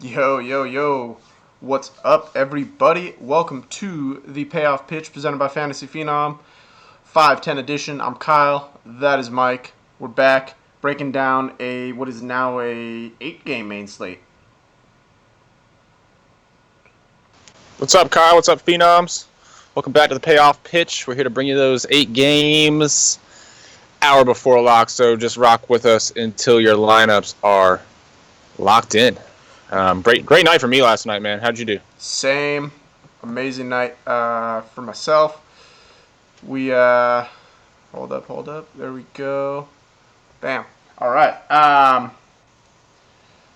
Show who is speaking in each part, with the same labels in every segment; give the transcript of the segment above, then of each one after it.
Speaker 1: Yo, yo, yo. What's up, everybody? Welcome to the Payoff Pitch presented by Fantasy Phenom, 510 edition. I'm Kyle. That is Mike. We're back breaking down what is now a 8-game main slate.
Speaker 2: What's up, Kyle? What's up, Phenoms? Welcome back to the Payoff Pitch. We're here to bring you those 8 games hour before lock, so just rock with us until your lineups are locked in. Great night for me last night, man. How'd you do?
Speaker 1: Same. Amazing night for myself. We, hold up. There we go. Bam. All right.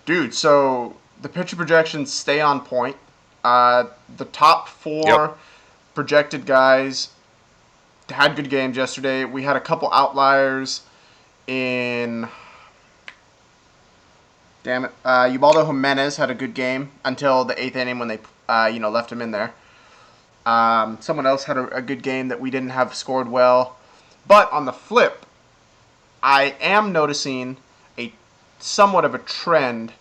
Speaker 1: Dude, so the pitcher projections stay on point. The top 4 projected guys had good games yesterday. We had a couple outliers in... Damn it. Ubaldo Jimenez had a good game until the 8th inning when they, left him in there. Someone else had a good game that we didn't have scored well. But on the flip, I am noticing somewhat of a trend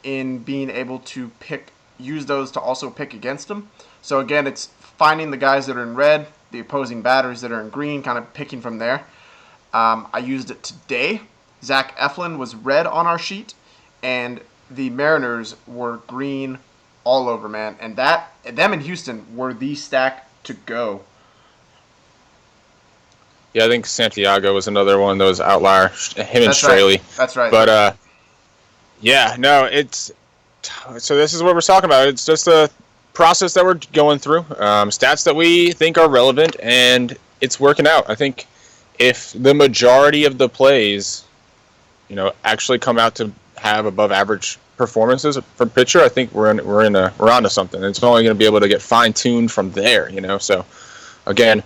Speaker 1: in being able to use those to also pick against them. So again, it's finding the guys that are in red, the opposing batters that are in green, kind of picking from there. I used it today. Zach Eflin was red on our sheet, and the Mariners were green all over, man. And them in Houston were the stack to go.
Speaker 2: Yeah, I think Santiago was another one of those outliers. Him and Straley.
Speaker 1: Right. That's right.
Speaker 2: But so this is what we're talking about. It's just a process that we're going through, stats that we think are relevant, and it's working out. I think if the majority of the plays, actually come out to have above average performances for pitcher, I think we're onto something. It's only going to be able to get fine tuned from there. So again,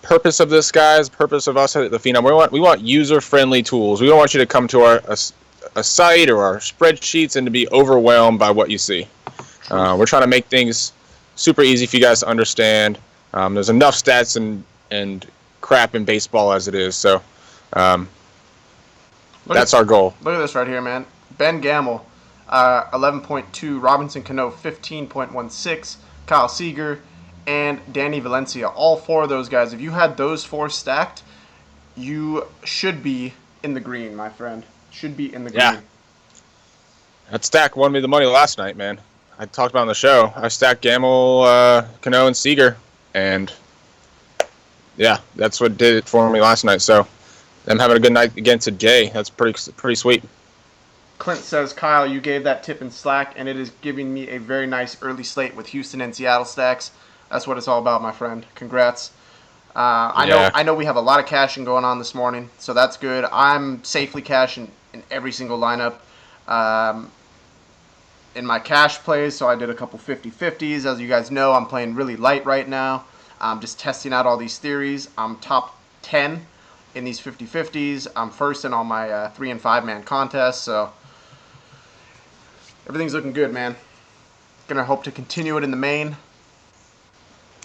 Speaker 2: purpose of this, guys, purpose of us at the Phenom, we want user friendly tools. We don't want you to come to a site or our spreadsheets and to be overwhelmed by what you see. We're trying to make things super easy for you guys to understand. There's enough stats and crap in baseball as it is, so that's our goal.
Speaker 1: Look at this right here, man. Ben Gamble, 11.2. Robinson Cano, 15.16. Kyle Seager, and Danny Valencia. All 4 of those guys. If you had those 4 stacked, you should be in the green, my friend. Should be in the green.
Speaker 2: Yeah. That stack won me the money last night, man. I talked about it on the show. I stacked Gamble, Cano, and Seager, and yeah, that's what did it for me last night. So I'm having a good night again today. That's pretty sweet.
Speaker 1: Clint says, Kyle, you gave that tip in Slack, and it is giving me a very nice early slate with Houston and Seattle stacks. That's what it's all about, my friend. Congrats. I know we have a lot of cashing going on this morning, so that's good. I'm safely cashing in every single lineup in my cash plays, so I did a couple 50-50s. As you guys know, I'm playing really light right now. I'm just testing out all these theories. I'm top 10 in these 50-50s. I'm first in all my 3 and 5 man contests, so everything's looking good, man. Gonna hope to continue it in the main.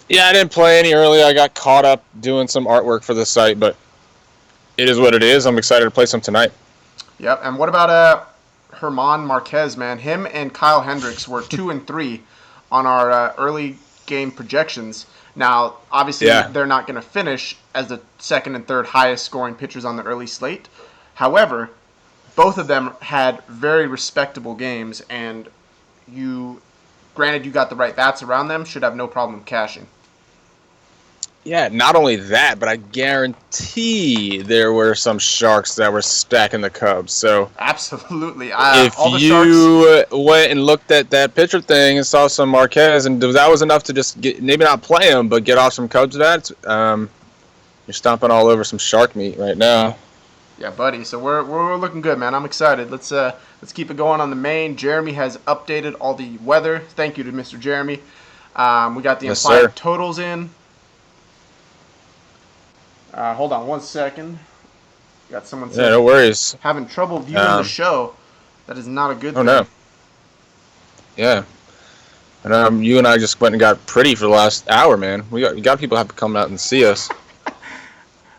Speaker 2: Yeah, I didn't play any early. I got caught up doing some artwork for the site, but it is what it is. I'm excited to play some tonight.
Speaker 1: Yep, and what about Herman Marquez, man? Him and Kyle Hendricks were 2 and 3 on our early game projections. Now, obviously, They're not going to finish as the second and third highest scoring pitchers on the early slate. However, both of them had very respectable games, and granted you got the right bats around them, should have no problem cashing.
Speaker 2: Yeah, not only that, but I guarantee there were some sharks that were stacking the Cubs. So
Speaker 1: absolutely,
Speaker 2: if you went and looked at that pitcher thing and saw some Marquez, and that was enough to just maybe not play him, but get off some Cubs bats, you're stomping all over some shark meat right now.
Speaker 1: Yeah, buddy. So we're looking good, man. I'm excited. Let's keep it going on the main. Jeremy has updated all the weather. Thank you to Mr. Jeremy. We got the implied totals in. Hold on 1 second. Got someone saying,
Speaker 2: no worries.
Speaker 1: Having trouble viewing the show. That is not a good thing.
Speaker 2: Oh, no. Yeah. And you and I just went and got pretty for the last hour, man. You got people have to come out and see us.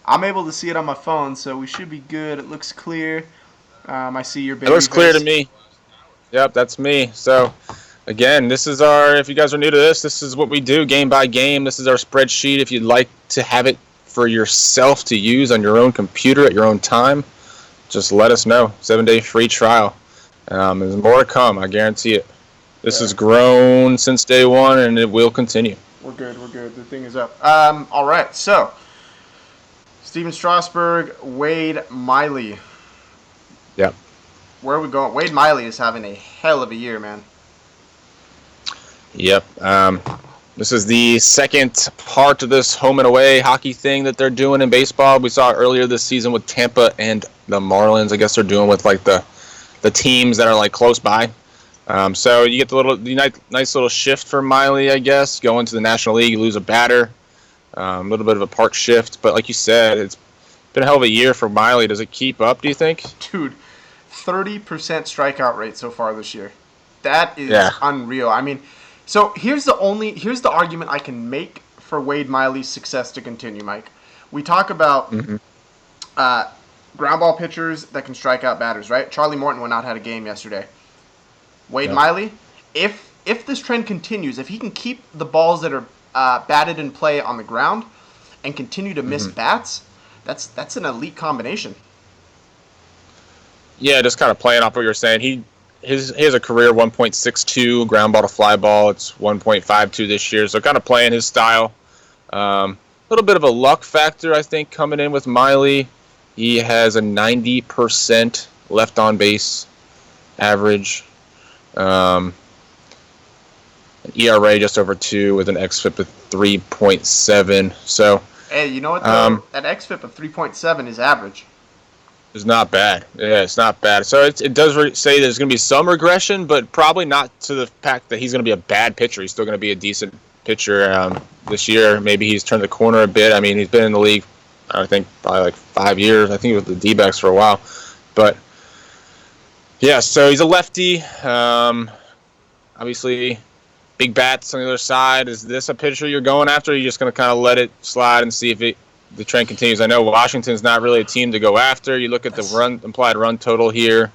Speaker 1: I'm able to see it on my phone, so we should be good. It looks clear. I see your baby
Speaker 2: It looks clear
Speaker 1: face.
Speaker 2: to me. Yep, that's me. So, again, this is if you guys are new to this is what we do game by game. This is our spreadsheet. If you'd like to have it for yourself to use on your own computer at your own time, just let us know. 7-day free trial. There's more to come, I guarantee it. This has grown since day one, and it will continue.
Speaker 1: We're good. The thing is up. All right, so Steven Strasburg, Wade Miley.
Speaker 2: Yep.
Speaker 1: Where are we going? Wade Miley is having a hell of a year, man.
Speaker 2: Yep. This is the second part of this home and away hockey thing that they're doing in baseball. We saw earlier this season with Tampa and the Marlins. I guess they're doing with like the teams that are like close by. So you get the nice little shift for Miley, I guess. Go into the National League, you lose a batter. A little bit of a part shift. But like you said, it's been a hell of a year for Miley. Does it keep up, do you think?
Speaker 1: Dude, 30% strikeout rate so far this year. That is unreal. I mean, so here's the argument I can make for Wade Miley's success to continue, Mike. We talk about ground ball pitchers that can strike out batters, right? Charlie Morton went out, had a game yesterday. Wade Miley, if this trend continues, if he can keep the balls that are batted in play on the ground and continue to miss bats, that's an elite combination.
Speaker 2: Yeah, just kind of playing off what you're saying. He has a career 1.62 ground ball to fly ball. It's 1.52 this year, so kind of playing his style. A little bit of a luck factor, I think, coming in with Miley. He has a 90% left on base average. An ERA just over 2 with an xFIP of 3.7. So,
Speaker 1: hey, you know what though? That xFIP of 3.7 is average.
Speaker 2: It's not bad. Yeah, it's not bad. So it does say there's going to be some regression, but probably not to the fact that he's going to be a bad pitcher. He's still going to be a decent pitcher this year. Maybe he's turned the corner a bit. I mean, he's been in the league, I think, probably like 5 years. I think he was with the D-backs for a while. But, yeah, so he's a lefty. Obviously, big bats on the other side. Is this a pitcher you're going after, or are you just going to kind of let it slide and see if the trend continues? I know Washington's not really a team to go after. You look at the implied run total here.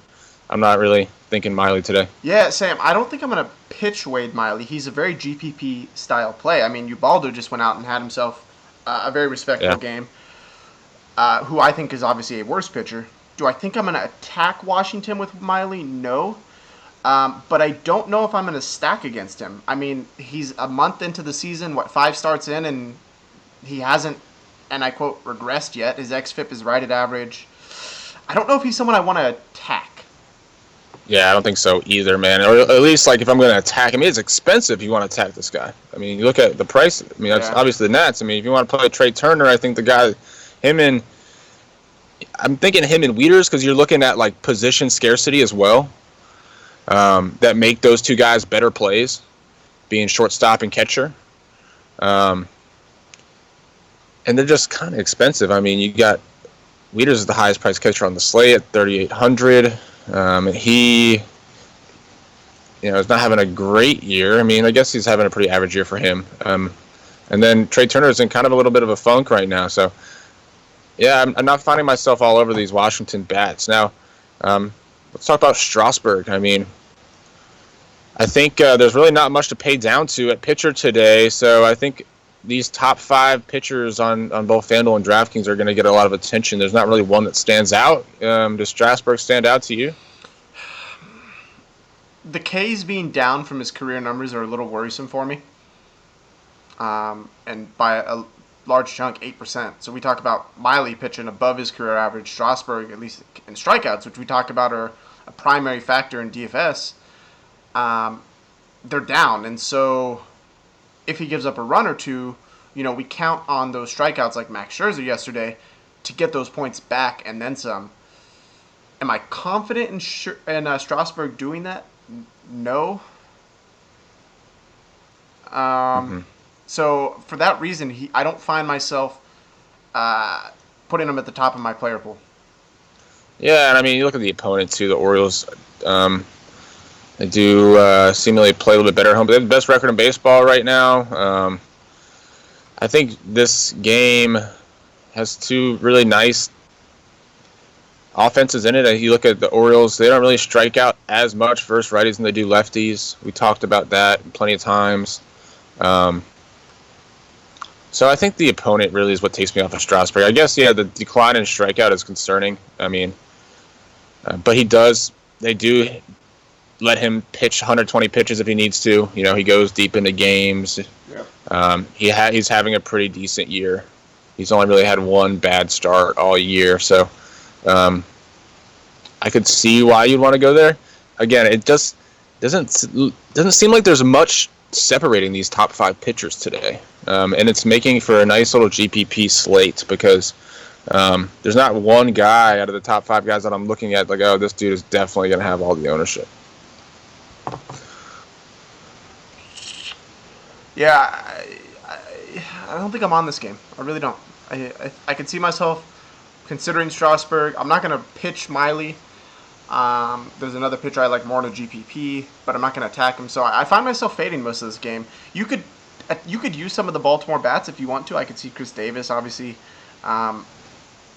Speaker 2: I'm not really thinking Miley today.
Speaker 1: Yeah, Sam, I don't think I'm going to pitch Wade Miley. He's a very GPP style play. I mean, Ubaldo just went out and had himself a very respectable game, who I think is obviously a worse pitcher. Do I think I'm going to attack Washington with Miley? No. But I don't know if I'm going to stack against him. I mean, he's a month into the season, 5 starts in, and he hasn't, and I quote, regressed yet. His xFIP is right at average. I don't know if he's someone I want to attack.
Speaker 2: Yeah, I don't think so either, man. Or at least, like, if I'm going to attack him, it's expensive if you want to attack this guy. I mean, you look at the price. I mean, that's obviously the Nats. I mean, if you want to play Trey Turner, I think I'm thinking him and Wieters because you're looking at, like, position scarcity as well. That make those two guys better plays, being shortstop and catcher. And they're just kind of expensive. I mean, you got Wieters is the highest priced catcher on the slate at $3,800. He, is not having a great year. I mean, I guess he's having a pretty average year for him. And then Trey Turner is in kind of a little bit of a funk right now. So, yeah, I'm not finding myself all over these Washington bats. Now, let's talk about Strasburg. I mean, I think there's really not much to pay down to at pitcher today. So I think these top 5 pitchers on both FanDuel and DraftKings are going to get a lot of attention. There's not really one that stands out. Does Strasburg stand out to you?
Speaker 1: The K's being down from his career numbers are a little worrisome for me. And by a large chunk, 8%. So we talk about Miley pitching above his career average. Strasburg, at least in strikeouts, which we talk about are a primary factor in DFS, they're down. And so if he gives up a run or two, we count on those strikeouts like Max Scherzer yesterday to get those points back and then some. Am I confident in Strasburg doing that? No. So for that reason, I don't find myself putting him at the top of my player pool.
Speaker 2: Yeah, and I mean, you look at the opponent too. The Orioles, they do seemingly play a little bit better at home, but they have the best record in baseball right now. I think this game has 2 really nice offense is in it. You look at the Orioles; they don't really strike out as much versus righties than they do lefties. We talked about that plenty of times. So I think the opponent really is what takes me off of Strasburg. I guess, yeah, the decline in strikeout is concerning. I mean, but they do let him pitch 120 pitches if he needs to. You know, he goes deep into games. Yeah. He's having a pretty decent year. He's only really had one bad start all year, so I could see why you'd want to go there. Again, it just doesn't seem like there's much separating these top 5 pitchers today, and it's making for a nice little GPP slate because there's not one guy out of the top 5 guys that I'm looking at like, oh, this dude is definitely going to have all the ownership.
Speaker 1: Yeah, I don't think I'm on this game. I really don't. I can see myself considering Strasburg. I'm not going to pitch Miley. There's another pitcher I like more in a GPP, but I'm not going to attack him. So I find myself fading most of this game. You could use some of the Baltimore bats if you want to. I could see Chris Davis, obviously, an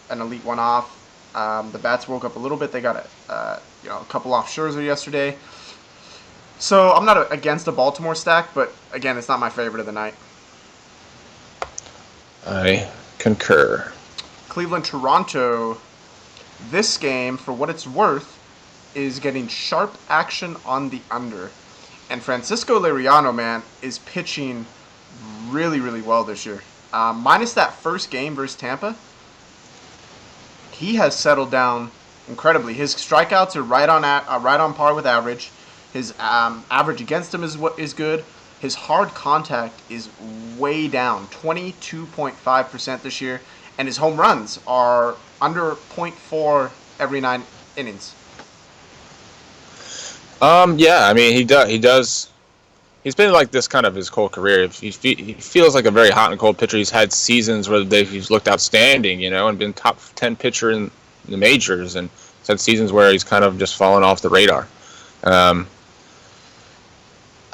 Speaker 1: elite one-off. The bats woke up a little bit. They got a couple off Scherzer yesterday. So I'm not against a Baltimore stack, but again, it's not my favorite of the night.
Speaker 2: I concur.
Speaker 1: Cleveland-Toronto. This game, for what it's worth, is getting sharp action on the under. And Francisco Liriano, man, is pitching really, really well this year. Minus that first game versus Tampa, he has settled down incredibly. His strikeouts are right on par with average. His average against him is good. His hard contact is way down, 22.5% this year. And his home runs are under 0.4 every 9 innings.
Speaker 2: Yeah, I mean, he does. He's been like this kind of his whole career. He feels like a very hot and cold pitcher. He's had seasons where he's looked outstanding, and been top 10 pitcher in the majors, and he's had seasons where he's kind of just fallen off the radar. I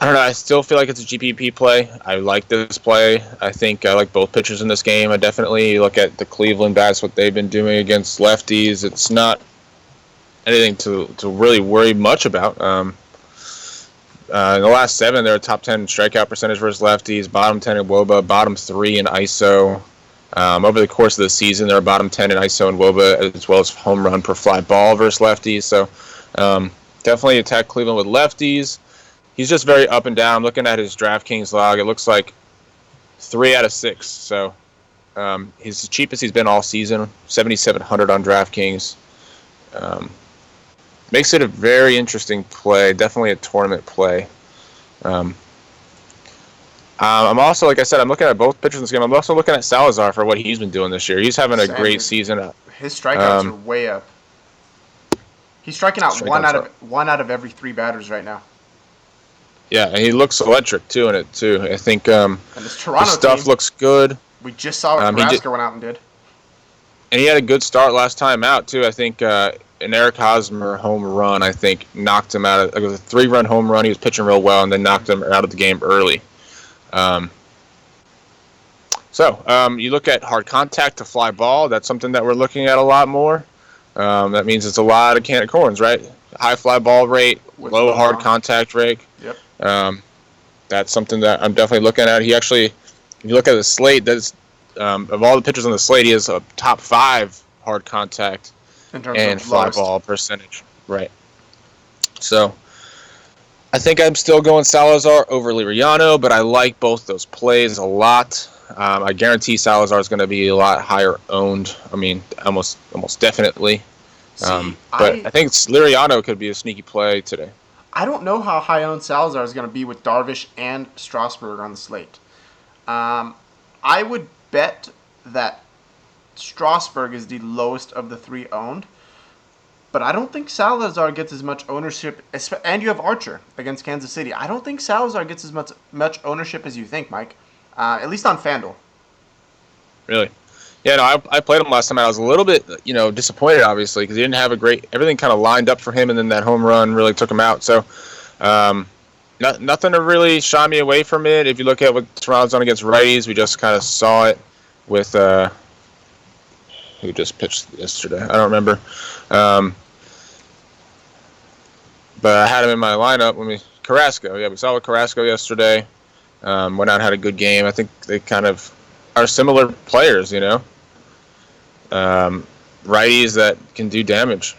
Speaker 2: don't know. I still feel like it's a GPP play. I like this play. I think I like both pitchers in this game. I definitely look at the Cleveland bats, what they've been doing against lefties. It's not anything to really worry much about. In the last 7, they're a top 10 strikeout percentage versus lefties, bottom 10 in WOBA, bottom 3 in ISO. Over the course of the season, they're bottom 10 in ISO and WOBA, as well as home run per fly ball versus lefties. So definitely attack Cleveland with lefties. He's just very up and down. I'm looking at his DraftKings log. It looks like 3 out of 6. So he's the cheapest he's been all season, 7,700 on DraftKings. Makes it a very interesting play, definitely a tournament play. I'm also, like I said, I'm looking at both pitchers in this game. I'm also looking at Salazar for what he's been doing this year. He's having a great season.
Speaker 1: His strikeouts are way up. He's striking out one out of every 3 batters right now.
Speaker 2: Yeah, and he looks electric too in it too. I think
Speaker 1: and this Toronto
Speaker 2: stuff
Speaker 1: team,
Speaker 2: looks good.
Speaker 1: We just saw what Nascar went out and did.
Speaker 2: And he had a good start last time out too. I think an Eric Hosmer home run, I think, knocked him out. It was a 3-run home run. He was pitching real well, and then knocked him out of the game early. You look at hard contact to fly ball. That's something that we're looking at a lot more. That means it's a lot of can of corns, right? High fly ball rate, low hard contact rate.
Speaker 1: Yep.
Speaker 2: That's something that I'm definitely looking at. He actually, if you look at the slate, that's of all the pitchers on the slate, he has a top 5 hard contact and fly ball percentage. Right. So I think I'm still going Salazar over Liriano, but I like both those plays a lot. I guarantee Salazar is going to be a lot higher owned. I mean, almost definitely. But I think Liriano could be a sneaky play today.
Speaker 1: I don't know how high owned Salazar is going to be with Darvish and Strasburg on the slate. I would bet that Strasburg is the lowest of the 3 owned, but I don't think Salazar gets as much ownership. And you have Archer against Kansas City. I don't think Salazar gets as much ownership as you think, Mike. At least on FanDuel.
Speaker 2: Really? Yeah, no, I played him last time. I was a little bit, disappointed, obviously, because he didn't have everything kind of lined up for him, and then that home run really took him out. So, nothing to really shy me away from it. If you look at what Toronto's done against righties, we just kind of saw it with who just pitched yesterday. I don't remember. Um, but I had him in my lineup when Carrasco. Yeah, we saw with Carrasco yesterday. Went out and had a good game. I think they kind of are similar players, righties that can do damage.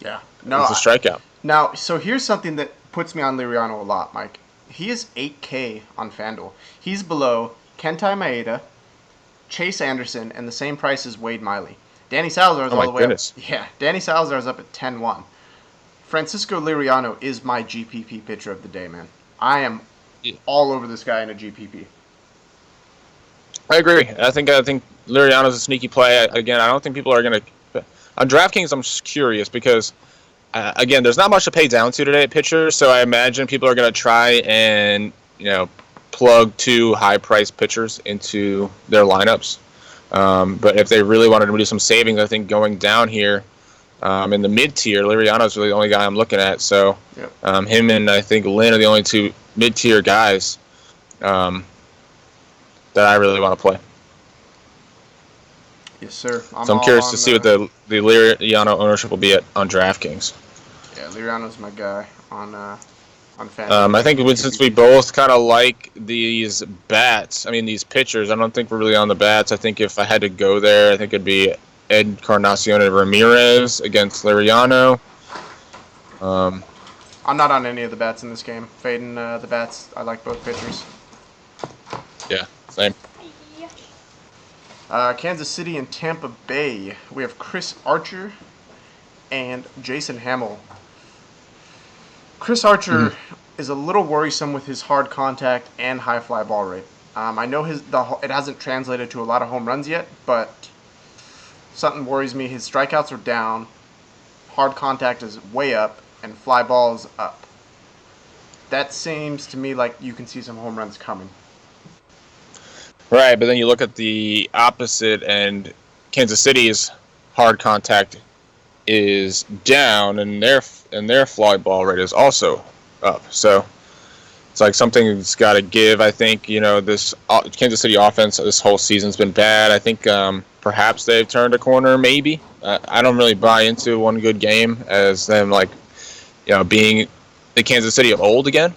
Speaker 1: Yeah.
Speaker 2: It's a strikeout.
Speaker 1: Now, so here's something that puts me on Liriano a lot, Mike. He is 8K on FanDuel. He's below Kentai Maeda, Chase Anderson, and the same price as Wade Miley. Danny Salazar's
Speaker 2: Oh
Speaker 1: all
Speaker 2: my
Speaker 1: the way
Speaker 2: goodness.
Speaker 1: up. Yeah, Danny Salazar's up at 10-1. Francisco Liriano is my GPP pitcher of the day, man. I am all over this guy in a GPP.
Speaker 2: I agree. I think Liriano's a sneaky play. Again, I don't think people are going to. On DraftKings, I'm just curious because, again, there's not much to pay down to today at pitchers, so I imagine people are going to try and plug 2 high-priced pitchers into their lineups. But if they really wanted to do some savings, I think going down here in the mid-tier, Liriano's really the only guy I'm looking at. So him and I think Lynn are the only 2 mid-tier guys that I really want to play.
Speaker 1: Yes, sir.
Speaker 2: I'm curious to see what the Liriano ownership will be on DraftKings.
Speaker 1: Yeah, Liriano's my guy on FanDuel.
Speaker 2: I think since we both kind of like these bats, these pitchers, I don't think we're really on the bats. I think if I had to go there, I think it'd be Encarnacion and Ramirez against Liriano.
Speaker 1: I'm not on any of the bats in this game. Fading the bats. I like both pitchers.
Speaker 2: Yeah, same.
Speaker 1: Kansas City and Tampa Bay. We have Chris Archer and Jason Hamill. Chris Archer is a little worrisome with his hard contact and high fly ball rate. I know it hasn't translated to a lot of home runs yet, but something worries me. His strikeouts are down, hard contact is way up, and fly ball is up. That seems to me like you can see some home runs coming.
Speaker 2: Right, but then you look at the opposite, and Kansas City's hard contact is down, and their fly ball rate is also up. So it's like something's got to give. I think this Kansas City offense this whole season's been bad. I think perhaps they've turned a corner. Maybe I don't really buy into one good game as them being the Kansas City of old again.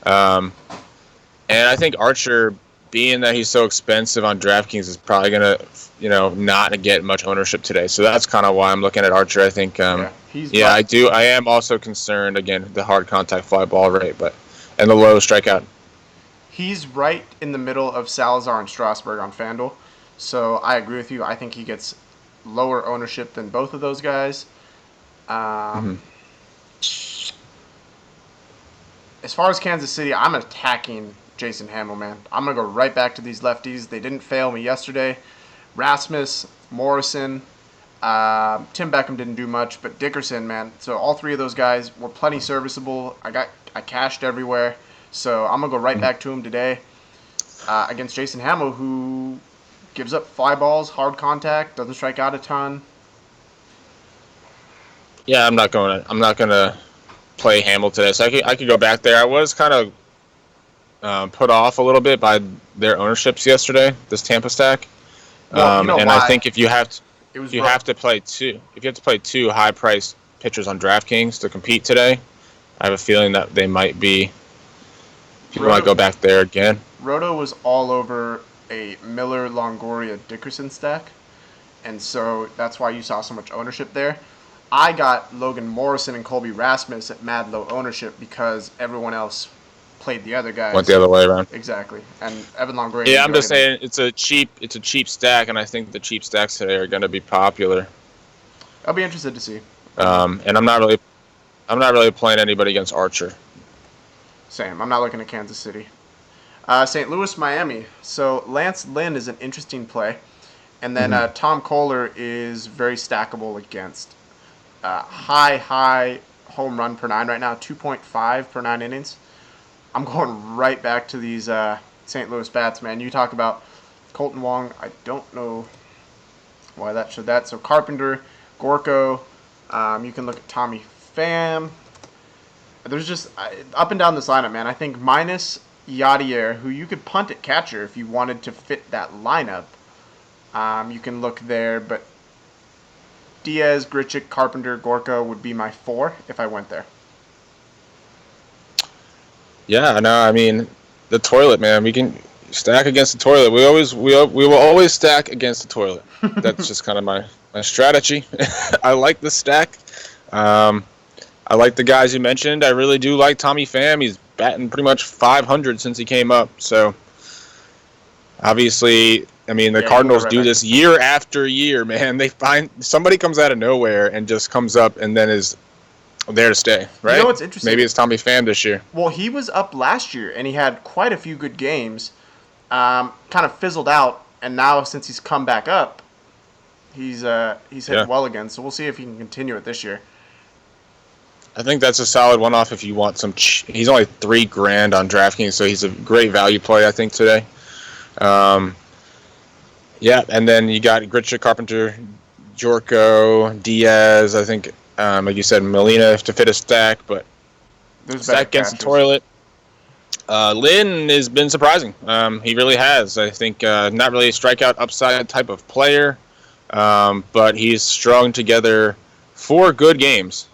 Speaker 2: And I think Archer, being that he's so expensive on DraftKings, is probably going to, not get much ownership today. So that's kind of why I'm looking at Archer. I think, I am also concerned, again, the hard contact fly ball rate, and the low strikeout.
Speaker 1: He's right in the middle of Salazar and Strasburg on FanDuel. So I agree with you. I think he gets lower ownership than both of those guys. As far as Kansas City, I'm attacking Jason Hamill, man. I'm going to go right back to these lefties. They didn't fail me yesterday. Rasmus, Morrison, Tim Beckham didn't do much, but Dickerson, man. So all 3 of those guys were plenty serviceable. I cashed everywhere. So I'm going to go right back to him today against Jason Hamill, who gives up fly balls, hard contact, doesn't strike out a ton.
Speaker 2: Yeah, I'm not going to play Hamill today. So I could go back there. I was kind of put off a little bit by their ownerships yesterday, this Tampa stack. And why? I think if you have to play 2 high-priced pitchers on DraftKings to compete today, I have a feeling that they might be. People might go back there again.
Speaker 1: Roto was all over a Miller, Longoria, Dickerson stack, and so that's why you saw so much ownership there. I got Logan Morrison and Colby Rasmus at mad low ownership because everyone else played the other guys.
Speaker 2: Went the other way around.
Speaker 1: Exactly, and Evan Longoria.
Speaker 2: Yeah, I'm just saying it's a cheap stack, and I think the cheap stacks today are going to be popular.
Speaker 1: I'll be interested to see.
Speaker 2: And I'm not really playing anybody against Archer.
Speaker 1: Same. I'm not looking at Kansas City. St. Louis, Miami. So Lance Lynn is an interesting play, and then Tom Kohler is very stackable against high home run per 9 right now, 2.5 per 9 innings. I'm going right back to these St. Louis bats, man. You talk about Colton Wong. I don't know why that should that. So Carpenter, Gorko. You can look at Tommy Pham. There's just up and down this lineup, man. I think minus Yadier, who you could punt at catcher if you wanted to fit that lineup. You can look there, but Diaz, Grichuk, Carpenter, Gorka would be my 4 if I went there.
Speaker 2: Yeah, no, I mean, the toilet, man. We can stack against the toilet. We will always stack against the toilet. That's just kind of my strategy. I like the stack. I like the guys you mentioned. I really do like Tommy Pham. He's batting pretty much 500 since he came up. So, obviously, I mean, the Cardinals do this year after year, man. They find somebody comes out of nowhere and just comes up and then is there to stay, right?
Speaker 1: You know what's interesting?
Speaker 2: Maybe it's Tommy Pham this year.
Speaker 1: Well, he was up last year, and he had quite a few good games. Kind of fizzled out, and now since he's come back up, he's hit well again. So we'll see if he can continue it this year.
Speaker 2: I think that's a solid one-off if you want some. He's only $3,000 on DraftKings, so he's a great value play, I think, today. Yeah, and then you got Grichuk, Carpenter, Jorko, Diaz. I think, like you said, Molina to fit a stack, but stack against the toilet. Lynn has been surprising. He really has. I think not really a strikeout upside type of player, but he's strung together 4 good games.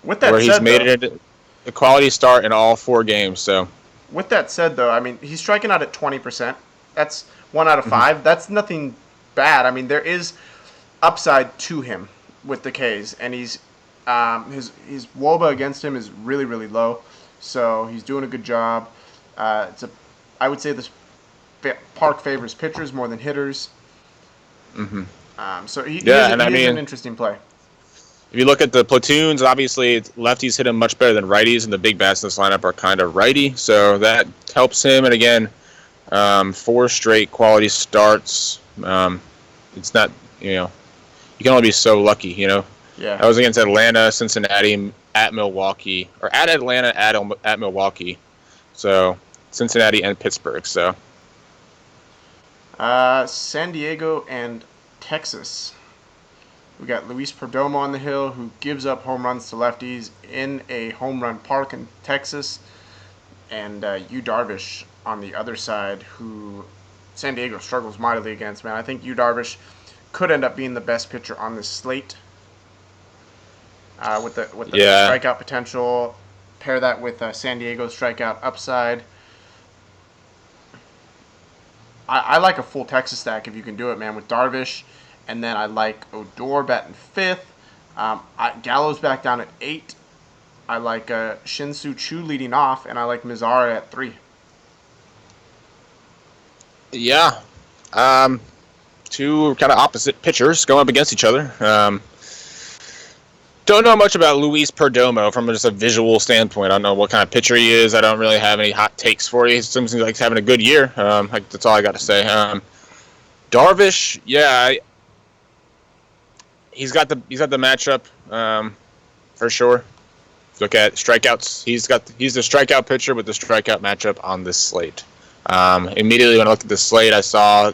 Speaker 1: With that
Speaker 2: where
Speaker 1: said,
Speaker 2: he's made it a quality start in all 4 games. So,
Speaker 1: with that said, though, I mean, he's striking out at 20%. That's 1 out of 5. That's nothing bad. I mean, there is upside to him with the K's, and his WOBA against him is really, really low. So he's doing a good job. I would say this park favors pitchers more than hitters. So he is an interesting play.
Speaker 2: If you look at the platoons, obviously lefties hit him much better than righties, and the big bats in this lineup are kind of righty, so that helps him. And again, 4 straight quality starts. It's not, you can only be so lucky, Yeah. I was against Atlanta, Cincinnati, at Milwaukee, or at Atlanta, at Milwaukee. So Cincinnati and Pittsburgh. So
Speaker 1: San Diego and Texas. We got Luis Perdomo on the hill, who gives up home runs to lefties in a home run park in Texas, and Yu Darvish on the other side, who San Diego struggles mightily against. Man, I think Yu Darvish could end up being the best pitcher on this slate. With the strikeout potential, pair that with San Diego's strikeout upside. I like a full Texas stack if you can do it, man, with Darvish. And then I like Odor batting 5th. Gallo's back down at 8. I like Shin-Soo Choo leading off, and I like Mizara at 3.
Speaker 2: Yeah. 2 kind of opposite pitchers going up against each other. Don't know much about Luis Perdomo from just a visual standpoint. I don't know what kind of pitcher he is. I don't really have any hot takes for you. He seems like he's having a good year. That's all I got to say. Darvish, he's got the matchup for sure. Look at strikeouts. He's the strikeout pitcher with the strikeout matchup on this slate. Immediately when I looked at the slate, I saw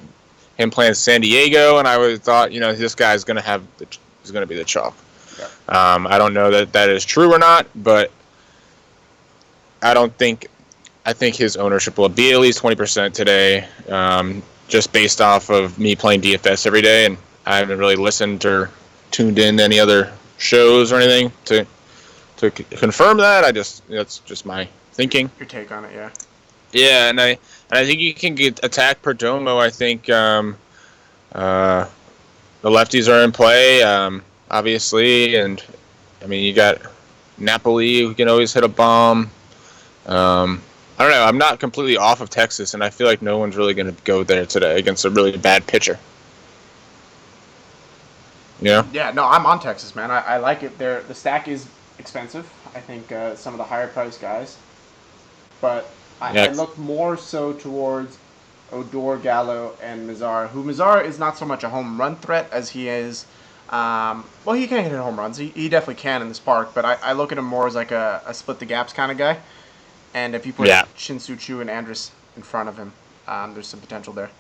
Speaker 2: him playing San Diego, and I thought, this guy's going to be the chalk. Yeah. I don't know that is true or not, but I think his ownership will be at least 20% today, just based off of me playing DFS every day, and I haven't really listened or tuned in any other shows or anything to confirm that. That's just my thinking.
Speaker 1: Your take on it, yeah.
Speaker 2: Yeah, and I think you can attack Perdomo. I think the lefties are in play, obviously, and I mean you got Napoli who can always hit a bomb. I don't know. I'm not completely off of Texas, and I feel like no one's really going to go there today against a really bad pitcher. Yeah. Yeah.
Speaker 1: No, I'm on Texas, man. I like it. The stack is expensive. I think some of the higher priced guys, but I look more so towards Odor, Gallo, and Mizar. Mizar is not so much a home run threat as he is. Well, he can hit home runs. He definitely can in this park, but I look at him more as like a split the gaps kind of guy. And if you put Shin-Soo Choo and Andrus in front of him, there's some potential there.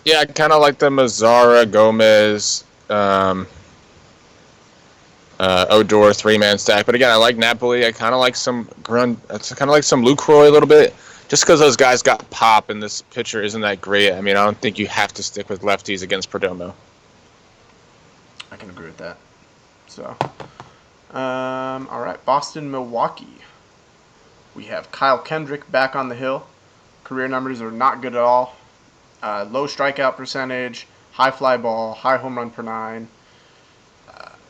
Speaker 2: Yeah, I kind of like the Mazara, Gomez, Odor 3-man stack. But again, I like Napoli. I kind of like some Lucroy a little bit. Just because those guys got pop and this pitcher isn't that great. I mean, I don't think you have to stick with lefties against Perdomo.
Speaker 1: I can agree with that. So, all right, Boston, Milwaukee. We have Kyle Kendrick back on the hill. Career numbers are not good at all. Low strikeout percentage, high fly ball, high home run per nine.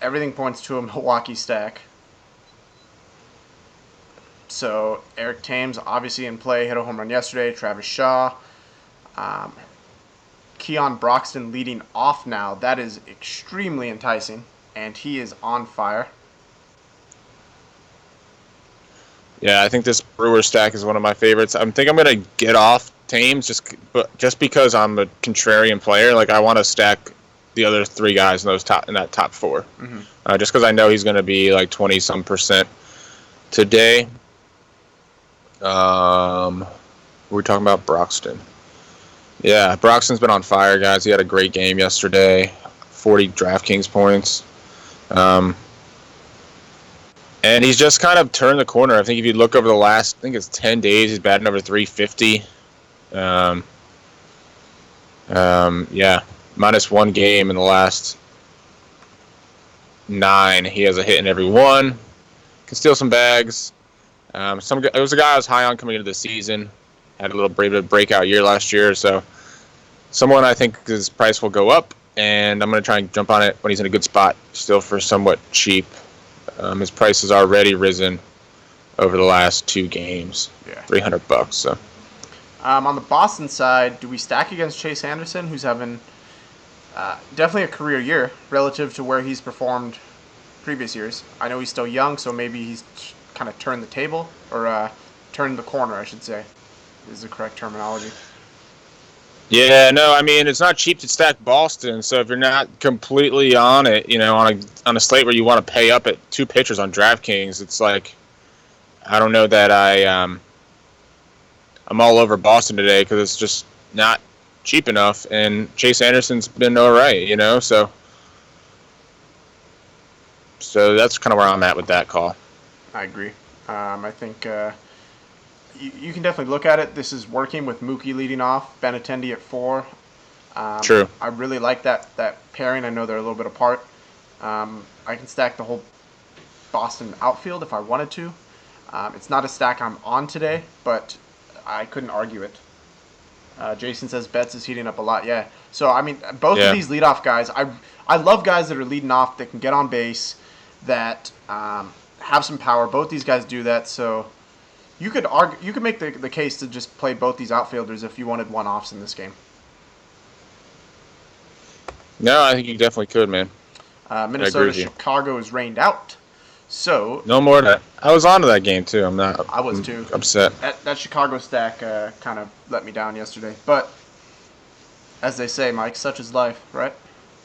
Speaker 1: Everything points to a Milwaukee stack. So Eric Thames obviously in play, hit a home run yesterday. Travis Shaw. Keon Broxton leading off now. That is extremely enticing, and he is on fire.
Speaker 2: Yeah, I think this Brewer stack is one of my favorites. I think I'm gonna get off Thames just because I'm a contrarian player. Like I want to stack the other three guys in that top four, just because I know he's gonna be like 20-some% today. We're talking about Broxton. Yeah, Broxton's been on fire, guys. He had a great game yesterday, 40 DraftKings points. And he's just kind of turned the corner. I think if you look over the last, I think it's 10 days, he's batting over 350. Yeah, minus one game in the last 9. He has a hit in every one. Can steal some bags. It was a guy I was high on coming into the season. Had a little breakout year last year, so someone I think his price will go up, and I'm going to try and jump on it when he's in a good spot, still for somewhat cheap. His price has already risen over the last 2 games, $300. So,
Speaker 1: on the Boston side, do we stack against Chase Anderson, who's having definitely a career year relative to where he's performed previous years? I know he's still young, so maybe he's kind of turned the table, or turned the corner, I should say, is the correct terminology.
Speaker 2: Yeah, no, I mean, it's not cheap to stack Boston, so if you're not completely on it, on a slate where you want to pay up at 2 pitchers on DraftKings, it's like, I don't know that I'm all over Boston today because it's just not cheap enough, and Chase Anderson's been all right, so that's kind of where I'm at with that call.
Speaker 1: I agree. I think you can definitely look at it. This is working with Mookie leading off, Benintendi at 4.
Speaker 2: True.
Speaker 1: I really like that pairing. I know they're a little bit apart. I can stack the whole Boston outfield if I wanted to. It's not a stack I'm on today, but I couldn't argue it. Jason says Betts is heating up a lot. Yeah. So, I mean, both of these leadoff guys, I love guys that are leading off, that can get on base, that have some power. Both these guys do that, so you could make the case to just play both these outfielders if you wanted one-offs in this game.
Speaker 2: No, I think you definitely could, man.
Speaker 1: Minnesota, Chicago is rained out. So
Speaker 2: no more of that. I was on to that game too.
Speaker 1: I was too.
Speaker 2: Upset.
Speaker 1: That Chicago stack kind of let me down yesterday. But as they say, Mike, such is life, right?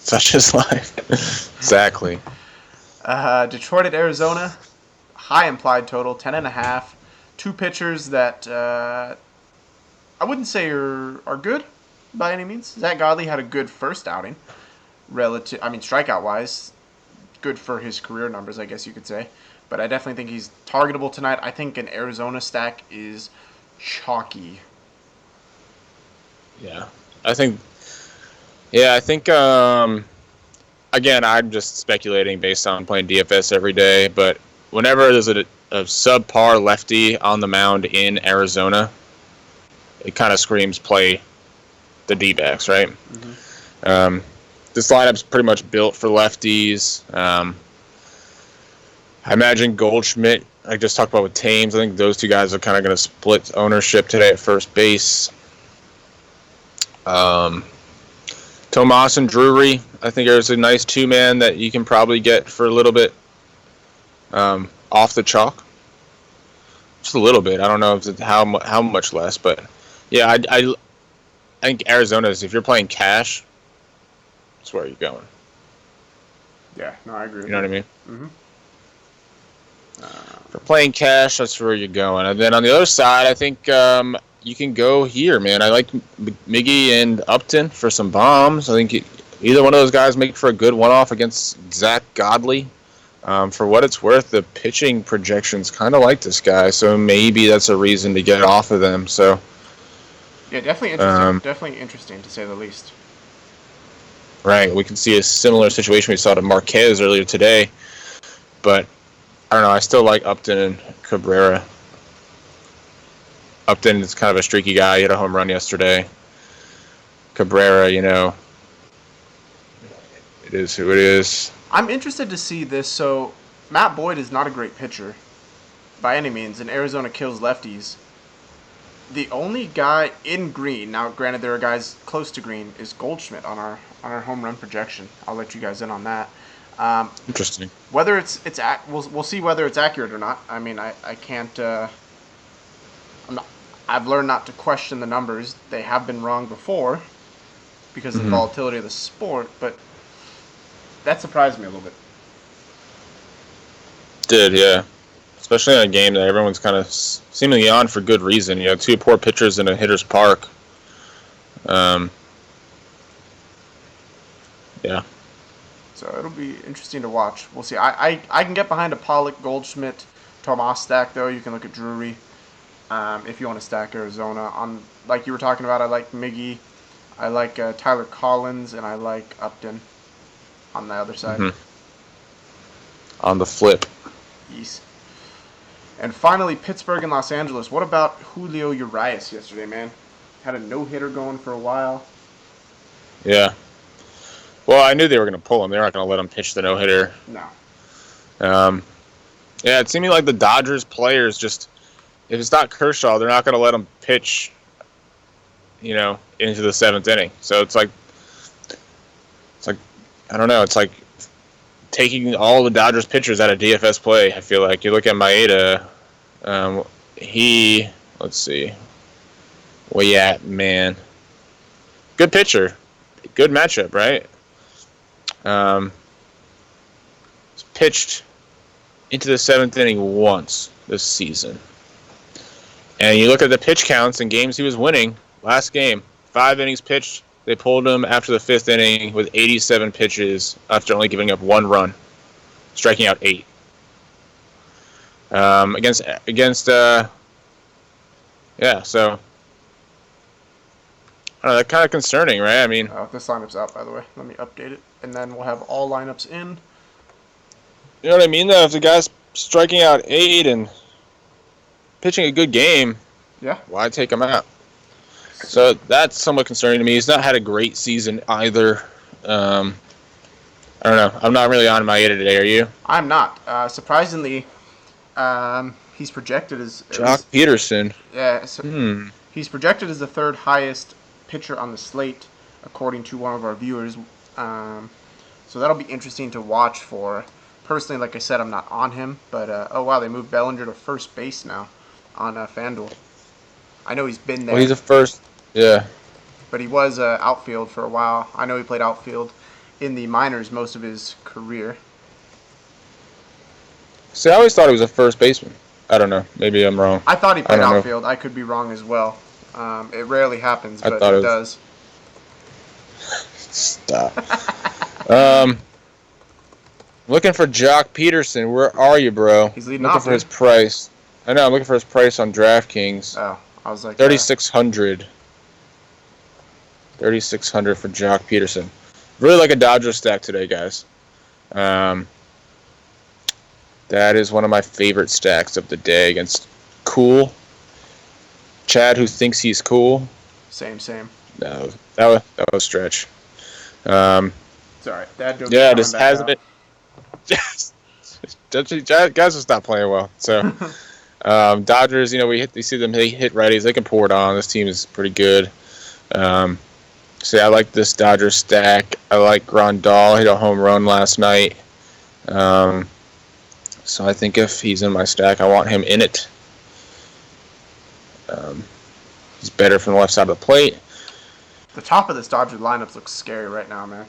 Speaker 2: Such is life. Exactly.
Speaker 1: Detroit at Arizona, high implied total, 10.5. 2 pitchers that I wouldn't say are good by any means. Zach Godley had a good first outing, strikeout-wise, good for his career numbers, I guess you could say. But I definitely think he's targetable tonight. I think an Arizona stack is chalky.
Speaker 2: Yeah, I think. Again, I'm just speculating based on playing DFS every day, but whenever there's a subpar lefty on the mound in Arizona, it kind of screams play the D-backs, right? Mm-hmm. This lineup's pretty much built for lefties. I imagine Goldschmidt, I just talked about with Thames, I think those 2 guys are kind of going to split ownership today at first base. Tomas and Drury, I think there's a nice 2-man that you can probably get for a little bit off the chalk. Just a little bit. I don't know how much less, but yeah, I think Arizona's, if you're playing cash, that's where you're going.
Speaker 1: Yeah, no, I agree.
Speaker 2: You know what I mean?
Speaker 1: Mm-hmm.
Speaker 2: If you're playing cash, that's where you're going. And then on the other side, I think you can go here, man. I like Miggy and Upton for some bombs. I think either one of those guys make for a good one-off against Zach Godley. For what it's worth, the pitching projections kind of like this guy, so maybe that's a reason to get off of them. So
Speaker 1: yeah, definitely interesting. Definitely interesting, to say the least.
Speaker 2: right? We can see a similar situation we saw to Marquez earlier today, but I don't know. I still like Upton and Cabrera. Upton is kind of a streaky guy. He hit a home run yesterday. Cabrera, it is who it is.
Speaker 1: I'm interested to see this. So Matt Boyd is not a great pitcher by any means, and Arizona kills lefties. The only guy in green, now granted there are guys close to green, is Goldschmidt on our home run projection. I'll let you guys in on that.
Speaker 2: Interesting.
Speaker 1: Whether we'll see whether it's accurate or not. I mean, I can't. I've learned not to question the numbers. They have been wrong before because of the volatility of the sport, but that surprised me a little bit.
Speaker 2: Did, yeah. Especially in a game that everyone's kind of seemingly on for good reason. Two poor pitchers in a hitter's park. Yeah.
Speaker 1: So it'll be interesting to watch. We'll see. I can get behind a Pollock, Goldschmidt, Tomas stack, though. You can look at Drury if you want to stack Arizona. On like you were talking about, I like Miggy. I like Tyler Collins, and I like Upton on the other side.
Speaker 2: On the flip.
Speaker 1: Yes. And finally, Pittsburgh and Los Angeles. What about Julio Urias yesterday, man? Had a no-hitter going for a while.
Speaker 2: Yeah. Well, I knew they were going to pull him. They're not going to let him pitch the no-hitter.
Speaker 1: No.
Speaker 2: Yeah, it seemed like the Dodgers players just, if it's not Kershaw, they're not going to let him pitch, into the 7th inning. So it's like, I don't know, it's like taking all the Dodgers pitchers out of DFS play. I feel like you look at Maeda, let's see, where you at, man? Good pitcher, good matchup, right? Pitched into the 7th inning once this season, and you look at the pitch counts and games he was winning. Last game, 5 innings pitched. They pulled him after the 5th inning with 87 pitches after only giving up 1 run, striking out 8. Against so I don't know, that's kind of concerning, right? I mean,
Speaker 1: this lineup's out, by the way. Let me update it, and then we'll have all lineups in.
Speaker 2: You know what I mean, though? If the guy's striking out 8 and pitching a good game,
Speaker 1: yeah,
Speaker 2: why take him out? So that's somewhat concerning to me. He's not had a great season either. I don't know. I'm not really on Maeda today. Are you?
Speaker 1: I'm not. Surprisingly, he's projected as
Speaker 2: Jock Peterson.
Speaker 1: Yeah. So he's projected as the 3rd highest pitcher on the slate, according to one of our viewers. So that'll be interesting to watch for. Personally, like I said, I'm not on him, but oh wow, they moved Bellinger to first base now on FanDuel. I know he's been there.
Speaker 2: Well, he's a first, yeah.
Speaker 1: But he was outfield for a while. I know he played outfield in the minors most of his career.
Speaker 2: See, I always thought he was a first baseman. I don't know. Maybe I'm wrong.
Speaker 1: I thought he played outfield. I could be wrong as well. It rarely happens, but it does.
Speaker 2: Stop. Looking for Jock Peterson. Where are you, bro?
Speaker 1: He's leading
Speaker 2: off. Looking for his price. I know. I'm looking for his price on DraftKings.
Speaker 1: Oh, I was like
Speaker 2: 3,600. 3,600 for Jock Peterson. Really like a Dodger stack today, guys. That is one of my favorite stacks of the day against Cool. Chad, who thinks he's cool.
Speaker 1: Same.
Speaker 2: No, that was a stretch.
Speaker 1: It's all right. Dad joke.
Speaker 2: Yeah, just hasn't been. Guys will stop playing well. So, Dodgers, we see them. They hit righties. They can pour it on. This team is pretty good. So I like this Dodgers stack. I like Grandal. Hit a home run last night. So I think if he's in my stack, I want him in it. He's better from the left side of the plate.
Speaker 1: The top of this Dodger lineup looks scary right now, man.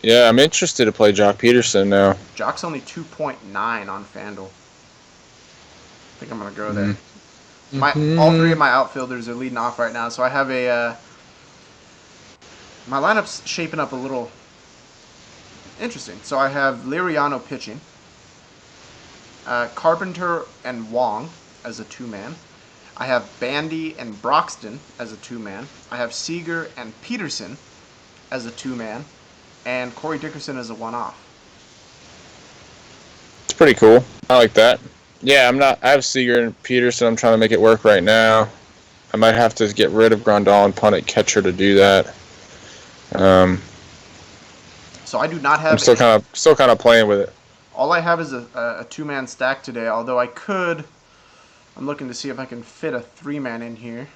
Speaker 2: Yeah, I'm interested to play Jock Peterson now.
Speaker 1: Jock's only 2.9 on FanDuel. I think I'm going to go there. All 3 of my outfielders are leading off right now, so I have my lineup's shaping up a little interesting. So I have Liriano pitching, Carpenter and Wong as a 2-man. I have Bandy and Broxton as a 2-man. I have Seager and Peterson as a two-man, and Corey Dickerson as a one-off.
Speaker 2: It's pretty cool. I like that. Yeah, I have Seager and Peterson. I'm trying to make it work right now. I might have to get rid of Grandal and punt at catcher to do that.
Speaker 1: So I do not have.
Speaker 2: I'm still kind of playing with it.
Speaker 1: All I have is a two-man stack today. Although I'm looking to see if I can fit a three-man in here.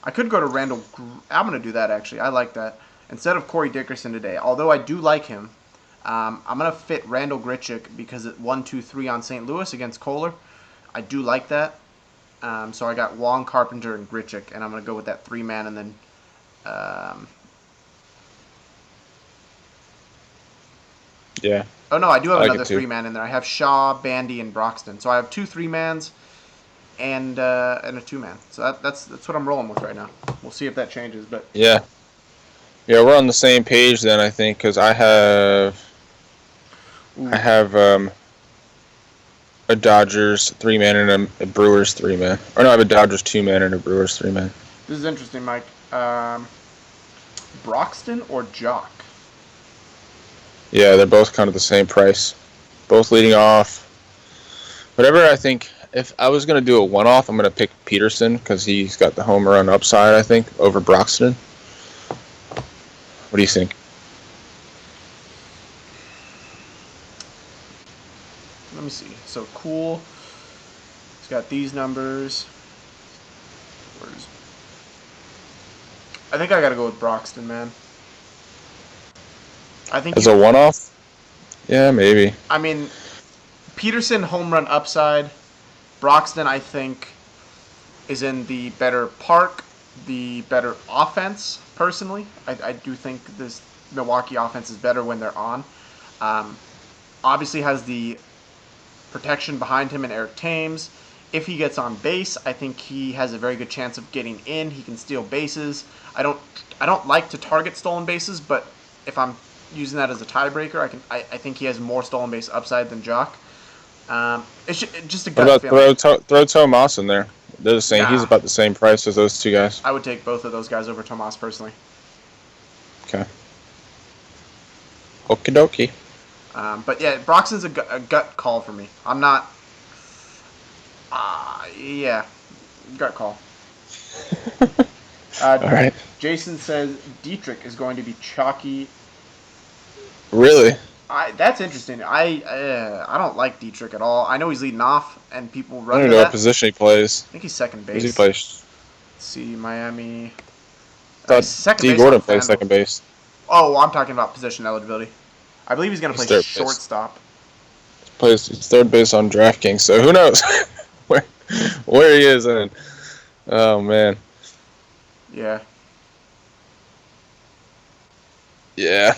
Speaker 1: I could go to Randall. I'm going to do that actually. I like that instead of Corey Dickerson today. Although I do like him, I'm going to fit Randall Grichuk because it 1-2-3 on St. Louis against Kohler. I do like that. So I got Wong, Carpenter, and Grichuk, and I'm going to go with that three-man, and then
Speaker 2: yeah.
Speaker 1: Oh no, I do have
Speaker 2: like
Speaker 1: another three-man in there. I have Shaw, Bandy, and Broxton. So I have two three-mans and a two-man. So that's what I'm rolling with right now. We'll see if that changes, but
Speaker 2: yeah, we're on the same page then, I think, because I have a Dodgers three-man and a Brewers three-man. Or no, I have a Dodgers two-man and a Brewers three-man.
Speaker 1: This is interesting, Mike. Broxton or Jock?
Speaker 2: Yeah, they're both kind of the same price. Both leading off. Whatever, I think, if I was going to do a one-off, I'm going to pick Peterson because he's got the home run upside, I think, over Broxton. What do you think?
Speaker 1: Let me see. So, cool. He's got these numbers. I think I got to go with Broxton, man. I think
Speaker 2: as a one-off? Yeah, maybe.
Speaker 1: I mean, Peterson home run upside. Broxton, I think, is in the better park, the better offense. Personally, I do think this Milwaukee offense is better when they're on. Obviously, has the protection behind him and Eric Thames. If he gets on base, I think he has a very good chance of getting in. He can steal bases. I don't like to target stolen bases, but if I'm using that as a tiebreaker, I think he has more stolen base upside than Jock. It's just a gut feeling.
Speaker 2: Throw Tomas in there. They're the same. Nah. He's about the same price as those two guys.
Speaker 1: I would take both of those guys over Tomas personally.
Speaker 2: Okay. Okie dokie.
Speaker 1: But yeah, Broxton's a gut call for me. I'm not. Yeah, gut call.
Speaker 2: All right.
Speaker 1: Jason says Dietrich is going to be chalky.
Speaker 2: Really?
Speaker 1: That's interesting. I don't like Dietrich at all. I know he's leading off, and people run.
Speaker 2: I don't know what position he plays.
Speaker 1: I think he's second base.
Speaker 2: Where's he play?
Speaker 1: Let's see, Miami.
Speaker 2: Second D. Gordon plays second base.
Speaker 1: Oh, I'm talking about position eligibility. I believe he's going to play shortstop.
Speaker 2: He's third base on DraftKings, so who knows where he is in. Oh, man.
Speaker 1: Yeah.
Speaker 2: Yeah.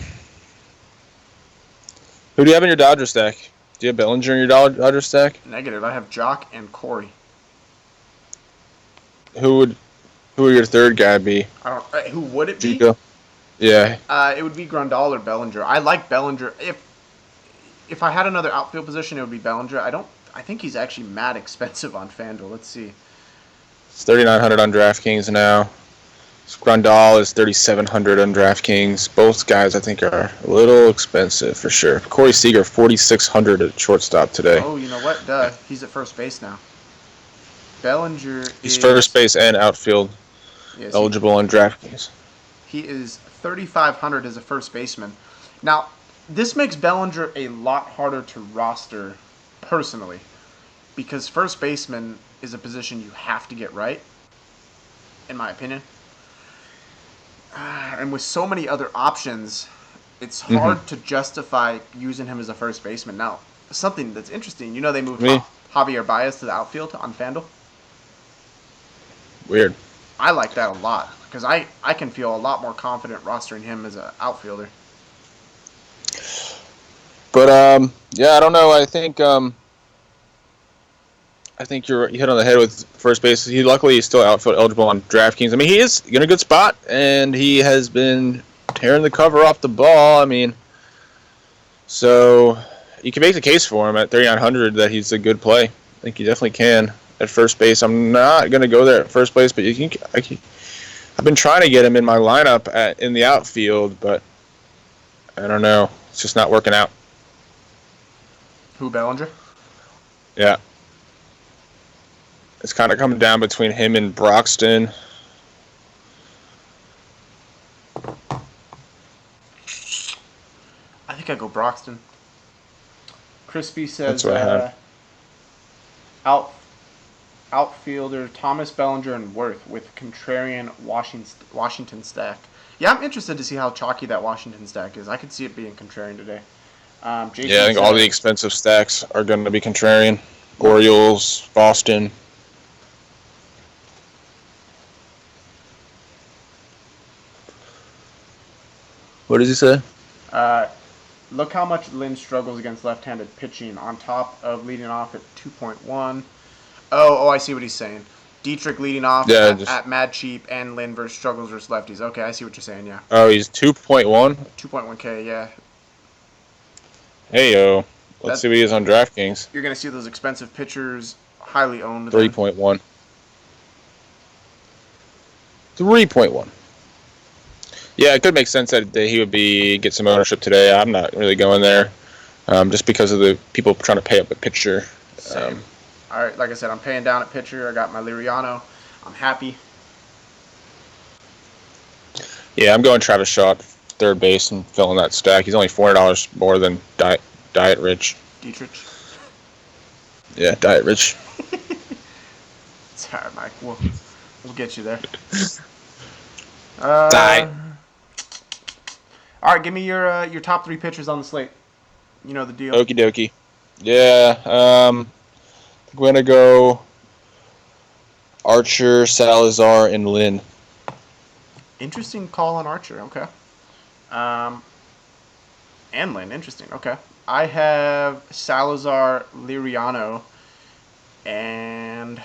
Speaker 2: Who do you have in your Dodger stack? Do you have Bellinger in your Dodger stack?
Speaker 1: Negative. I have Jock and Corey.
Speaker 2: Who would your third guy be?
Speaker 1: Who would it be?
Speaker 2: Chico? Yeah.
Speaker 1: It would be Grandal or Bellinger. I like Bellinger. If I had another outfield position, it would be Bellinger. I think he's actually mad expensive on FanDuel. Let's see.
Speaker 2: It's $3,900 on DraftKings now. Grandal is $3,700 on DraftKings. Both guys, I think, are a little expensive for sure. Corey Seager, $4,600 at shortstop today.
Speaker 1: Oh, you know what? Duh. He's at first base now. Bellinger
Speaker 2: He's first base and outfield eligible on DraftKings.
Speaker 1: He is $3,500 as a first baseman. Now, this makes Bellinger a lot harder to roster personally because first baseman is a position you have to get right, in my opinion. And with so many other options, it's hard to justify using him as a first baseman. Now, something that's interesting, they moved Javier Baez to the outfield on FanDuel.
Speaker 2: Weird.
Speaker 1: I like that a lot because I can feel a lot more confident rostering him as an outfielder.
Speaker 2: But, yeah, I don't know. I think you hit on the head with first base. Luckily, he's still outfield eligible on DraftKings. I mean, he is in a good spot, and he has been tearing the cover off the ball. I mean, so you can make the case for him at $3,900 that he's a good play. I think you definitely can at first base. I'm not going to go there at first base, but I've been trying to get him in my lineup in the outfield, but I don't know. It's just not working out.
Speaker 1: Who, Bellinger?
Speaker 2: Yeah. It's kind of coming down between him and Broxton.
Speaker 1: I think I go Broxton. Crispy
Speaker 2: That's
Speaker 1: says
Speaker 2: what I have.
Speaker 1: Outfielder Thomas Bellinger and Worth with contrarian Washington stack. Yeah, I'm interested to see how chalky that Washington stack is. I could see it being contrarian today.
Speaker 2: Yeah, I
Speaker 1: Jason
Speaker 2: think all the
Speaker 1: says,
Speaker 2: expensive stacks are going to be contrarian. Orioles, Boston. What does he say?
Speaker 1: look how much Lynn struggles against left-handed pitching on top of leading off at 2.1. Oh, I see what he's saying. Dietrich leading off
Speaker 2: Yeah,
Speaker 1: at Mad Cheap and Lynn versus struggles versus lefties. Okay, I see what you're saying, yeah.
Speaker 2: oh, he's 2.1.
Speaker 1: 2.1K, yeah.
Speaker 2: Hey, yo. Let's
Speaker 1: That
Speaker 2: see what he is on DraftKings.
Speaker 1: You're going to see those expensive pitchers highly owned.
Speaker 2: 3.1. 3.1. Yeah, it could make sense that he would get some ownership today. I'm not really going there, just because of the people trying to pay up a pitcher.
Speaker 1: Same. All right, like I said, I'm paying down at pitcher. I got my Liriano. I'm happy.
Speaker 2: Yeah, I'm going Travis Shaw at third base and filling that stack. He's only $400 more than Diet Rich.
Speaker 1: Dietrich.
Speaker 2: Yeah, Diet Rich.
Speaker 1: It's all right, Mike. We'll get you there.
Speaker 2: Diet.
Speaker 1: All right, give me your top three pitchers on the slate. You know the deal.
Speaker 2: Okie dokie. Yeah, I'm going to go Archer, Salazar, and Lynn.
Speaker 1: Interesting call on Archer. Okay. And Lynn. Interesting. Okay. I have Salazar, Liriano, and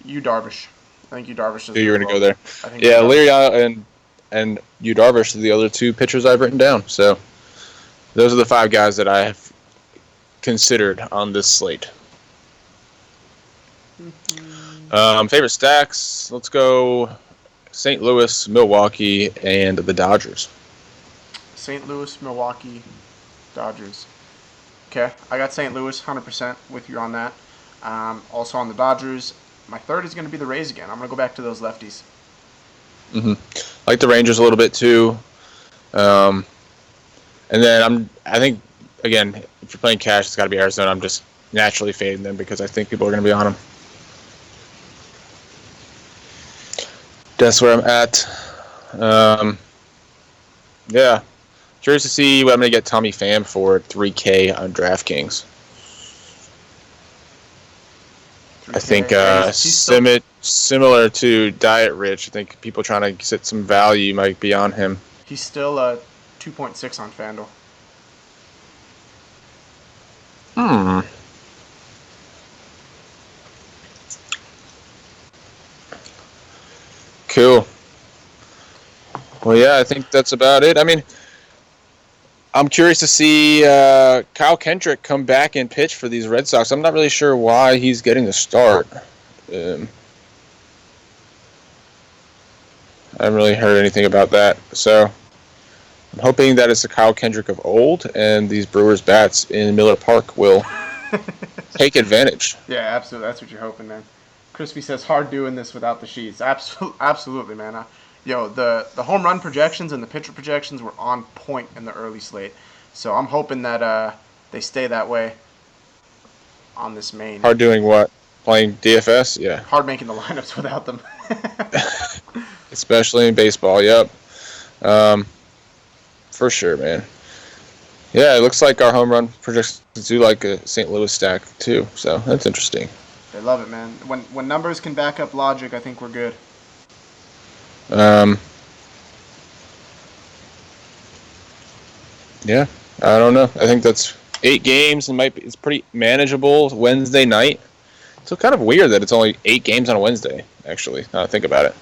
Speaker 1: Yu Darvish. I think Yu Darvish is.
Speaker 2: You're going to go there.
Speaker 1: I think
Speaker 2: Yeah, Liriano and Yu Darvish are the other two pitchers I've written down. So those are the five guys that I have considered on this slate. Favorite stacks? Let's go St. Louis, Milwaukee, and the Dodgers.
Speaker 1: St. Louis, Milwaukee, Dodgers. Okay, I got St. Louis 100% with you on that. Also on the Dodgers. My third is going to be the Rays again. I'm going to go back to those lefties.
Speaker 2: Mm-hmm. Like the Rangers a little bit too. And then I think, again, if you're playing cash, it's got to be Arizona. I'm just naturally fading them because I think people are going to be on them. That's where I'm at. Yeah. Curious to see what I'm going to get Tommy Pham for at $3K on DraftKings. 3K. I think similar to Diet Rich, I think people trying to get some value might be on him.
Speaker 1: He's still 2.6 on FanDuel.
Speaker 2: Cool. Well, yeah, I think that's about it. I mean, I'm curious to see Kyle Kendrick come back and pitch for these Red Sox. I'm not really sure why he's getting the start. I haven't really heard anything about that. So I'm hoping that it's the Kyle Kendrick of old, and these Brewers bats in Miller Park will take advantage.
Speaker 1: Yeah, absolutely. That's what you're hoping, man. Crispy says, hard doing this without the sheets. Absolutely, man. The home run projections and the pitcher projections were on point in the early slate. So I'm hoping that they stay that way on this main.
Speaker 2: Hard doing what? Playing DFS? Yeah.
Speaker 1: Hard making the lineups without them.
Speaker 2: Especially in baseball, yep. For sure, man. Yeah, it looks like our home run projections do like a St. Louis stack, too. So that's interesting.
Speaker 1: They love it, man. When numbers can back up logic, I think we're good.
Speaker 2: Yeah, I don't know. I think that's 8 games and it's pretty manageable Wednesday night. So kind of weird that it's only 8 games on a Wednesday, actually, now I think about it.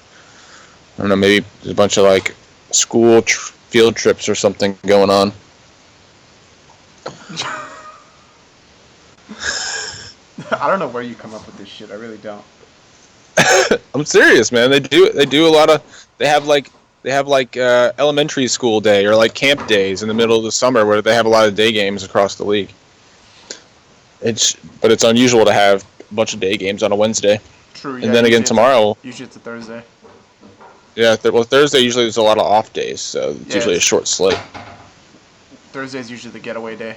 Speaker 2: I don't know, maybe there's a bunch of like school field trips or something going on.
Speaker 1: I don't know where you come up with this shit. I really don't.
Speaker 2: I'm serious, man. They do a lot of. They have elementary school day or like camp days in the middle of the summer where they have a lot of day games across the league. But it's unusual to have a bunch of day games on a Wednesday.
Speaker 1: True.
Speaker 2: And then again tomorrow.
Speaker 1: Usually it's a Thursday.
Speaker 2: Yeah, Thursday usually there's a lot of off days, so it's usually a short slate.
Speaker 1: Thursday's usually the getaway day.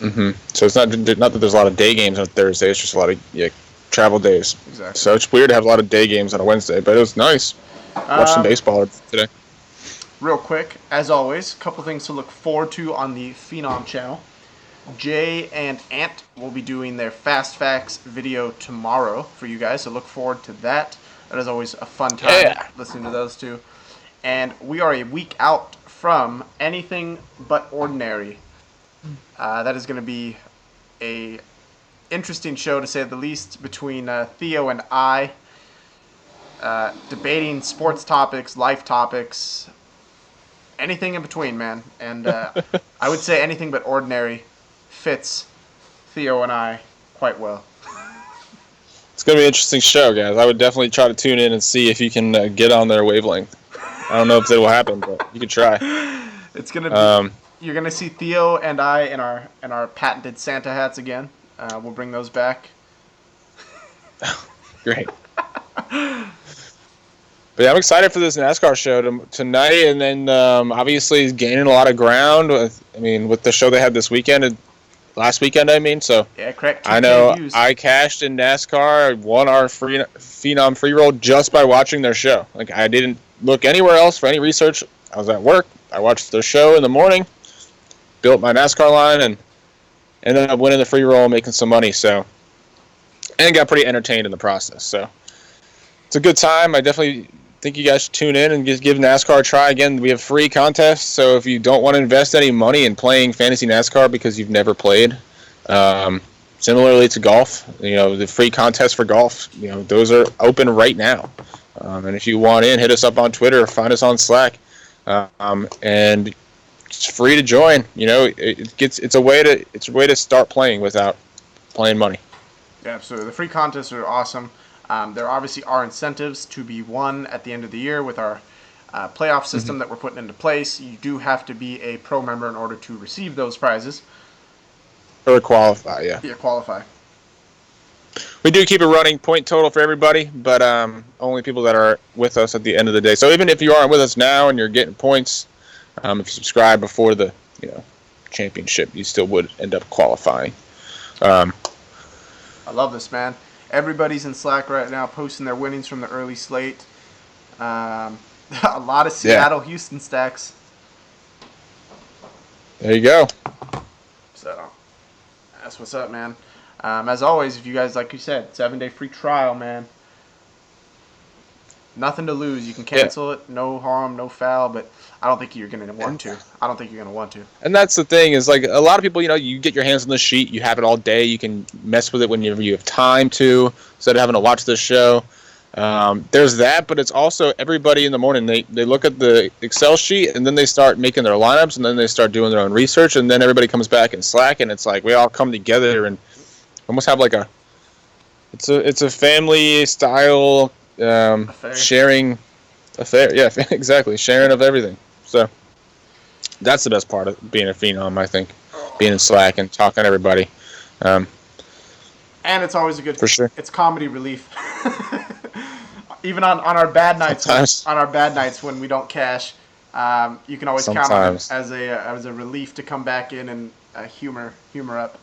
Speaker 2: So it's not that there's a lot of day games on Thursday. It's just a lot of travel days.
Speaker 1: Exactly.
Speaker 2: So it's weird to have a lot of day games on a Wednesday, but it was nice. Watch some baseball today.
Speaker 1: Real quick, as always, a couple things to look forward to on the Phenom channel. Jay and Ant will be doing their Fast Facts video tomorrow for you guys, so look forward to that. That is always a fun time listening to those two. And we are a week out from Anything But Ordinary. That is going to be a interesting show, to say the least, between Theo and I, debating sports topics, life topics, anything in between, man. And I would say Anything But Ordinary fits Theo and I quite well.
Speaker 2: It's going to be an interesting show, guys. I would definitely try to tune in and see if you can get on their wavelength. I don't know if it will happen, but you can try.
Speaker 1: It's going to be... You're going to see Theo and I in our patented Santa hats again. We'll bring those back.
Speaker 2: Great. But yeah, I'm excited for this NASCAR show tonight, and then obviously he's gaining a lot of ground. With the show they had this weekend, last weekend, so
Speaker 1: yeah, correct.
Speaker 2: I know I cashed in NASCAR. I won our Phenom free roll just by watching their show. Like, I didn't look anywhere else for any research. I was at work. I watched their show in the morning, built my NASCAR line, and ended up winning the free roll and making some money. And got pretty entertained in the process. So it's a good time. I definitely think you guys should tune in and just give NASCAR a try. Again, we have free contests, so if you don't want to invest any money in playing fantasy NASCAR because you've never played, similarly to golf, the free contests for golf, those are open right now. And if you want in, hit us up on Twitter or find us on Slack. And it's free to join. It's a way to start playing without playing money.
Speaker 1: Yeah, absolutely. The free contests are awesome. There obviously are incentives to be won at the end of the year with our playoff system that we're putting into place. You do have to be a pro member in order to receive those prizes.
Speaker 2: Or qualify, yeah.
Speaker 1: Yeah, qualify.
Speaker 2: We do keep a running point total for everybody, but only people that are with us at the end of the day. So even if you aren't with us now and you're getting points, if you subscribe before the championship, you still would end up qualifying.
Speaker 1: I love this, man. Everybody's in Slack right now posting their winnings from the early slate. A lot of Seattle-Houston stacks.
Speaker 2: There you go.
Speaker 1: So that's what's up, man. As always, if you guys, like you said, 7-day free trial, man. Nothing to lose. You can cancel it. No harm, no foul, but I don't think you're going to want to.
Speaker 2: And that's the thing is, like, a lot of people, you get your hands on the sheet. You have it all day. You can mess with it whenever you have time to, instead of having to watch this show. There's that, but it's also everybody in the morning. They look at the Excel sheet, and then they start making their lineups, and then they start doing their own research, and then everybody comes back in Slack, and it's like we all come together and almost have like it's a family style sharing affair. Yeah, exactly. Sharing of everything. So that's the best part of being a Phenom, I think. Being in Slack and talking to everybody.
Speaker 1: And it's always a good,
Speaker 2: for sure.
Speaker 1: It's comedy relief. Even on our bad nights, when we don't cash, you can always count on it as a relief to come back in and humor up.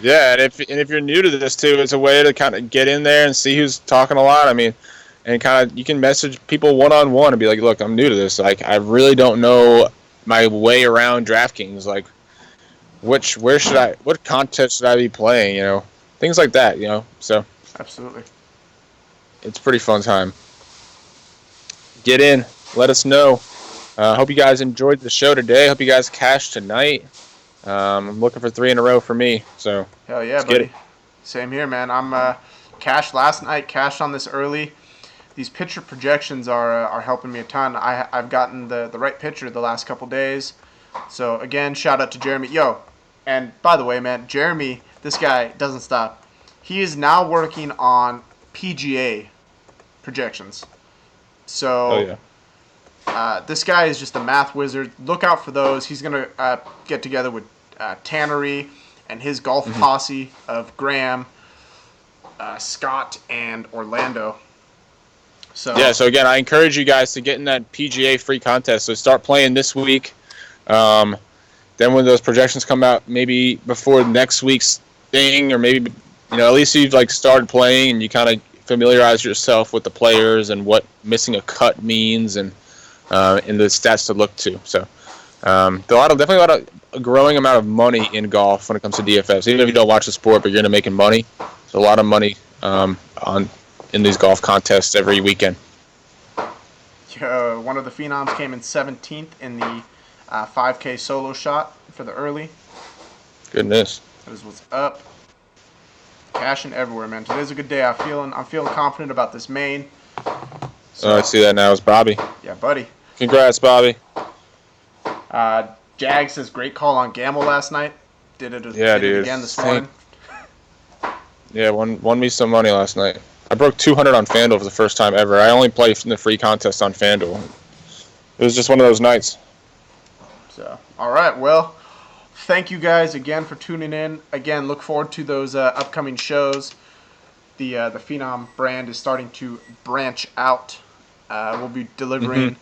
Speaker 2: Yeah, and if you're new to this too, it's a way to kind of get in there and see who's talking a lot. I mean, and kind of you can message people one-on-one and be like, look, I'm new to this. Like, I really don't know my way around DraftKings. Like, what contest should I be playing? Things like that. So
Speaker 1: absolutely,
Speaker 2: it's a pretty fun time. Get in, let us know. Hope you guys enjoyed the show today. Hope you guys cashed tonight. I'm looking for 3 in a row for me. So
Speaker 1: hell yeah, buddy. Same here, man. I'm cashed last night. Cashed on this early. These pitcher projections are helping me a ton. I've gotten the right pitcher the last couple days. So again, shout out to Jeremy. Yo, and by the way, man, Jeremy, this guy doesn't stop. He is now working on PGA projections.
Speaker 2: Oh
Speaker 1: So this guy is just a math wizard. Look out for those. He's going to get together with Tannery and his golf posse of Graham, Scott, and Orlando.
Speaker 2: So again, I encourage you guys to get in that PGA free contest. So start playing this week. Then when those projections come out, maybe before next week's thing, or maybe at least you've started playing and you kind of familiarize yourself with the players and what missing a cut means and the stats to look to. So definitely a lot of a growing amount of money in golf when it comes to DFS. Even if you don't watch the sport, but you're into making money, there's a lot of money in these golf contests every weekend.
Speaker 1: One of the Phenoms came in 17th in the 5K solo shot for the early.
Speaker 2: Goodness.
Speaker 1: That is what's up. Cashing everywhere, man. Today's a good day. I'm feeling confident about this main.
Speaker 2: So I see that now. It's Bobby.
Speaker 1: Yeah, buddy.
Speaker 2: Congrats, Bobby.
Speaker 1: Jag says great call on Gamble last night. Did it again this morning.
Speaker 2: Yeah, won me some money last night. I broke 200 on FanDuel for the first time ever. I only play in the free contest on FanDuel. It was just one of those nights.
Speaker 1: So, all right. Well, thank you guys again for tuning in. Again, look forward to those upcoming shows. The Phenom brand is starting to branch out. We'll be delivering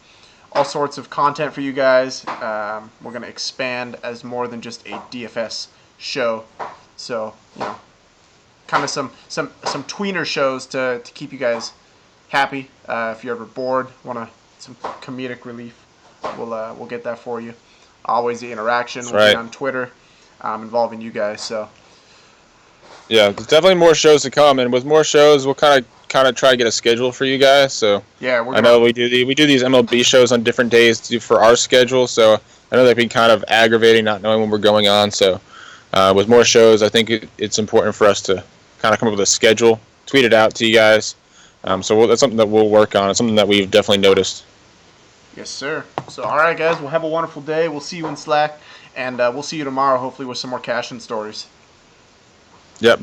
Speaker 1: all sorts of content for you guys. We're going to expand as more than just a DFS show. So, kind of some tweener shows to keep you guys happy. If you're ever bored, want some comedic relief, we'll get that for you. Always the interaction will be on Twitter involving you guys. So
Speaker 2: yeah, there's definitely more shows to come, and with more shows, we'll kind of try to get a schedule for you guys. So
Speaker 1: yeah,
Speaker 2: I know we do these MLB shows on different days for our schedule. So I know that can be kind of aggravating not knowing when we're going on. So with more shows, I think it's important for us to kind of come up with a schedule, tweet it out to you guys. So that's something that we'll work on. It's something that we've definitely noticed.
Speaker 1: Yes, sir. So, all right, guys, we'll have a wonderful day. We'll see you in Slack, and we'll see you tomorrow, hopefully, with some more cash and stories.
Speaker 2: Yep.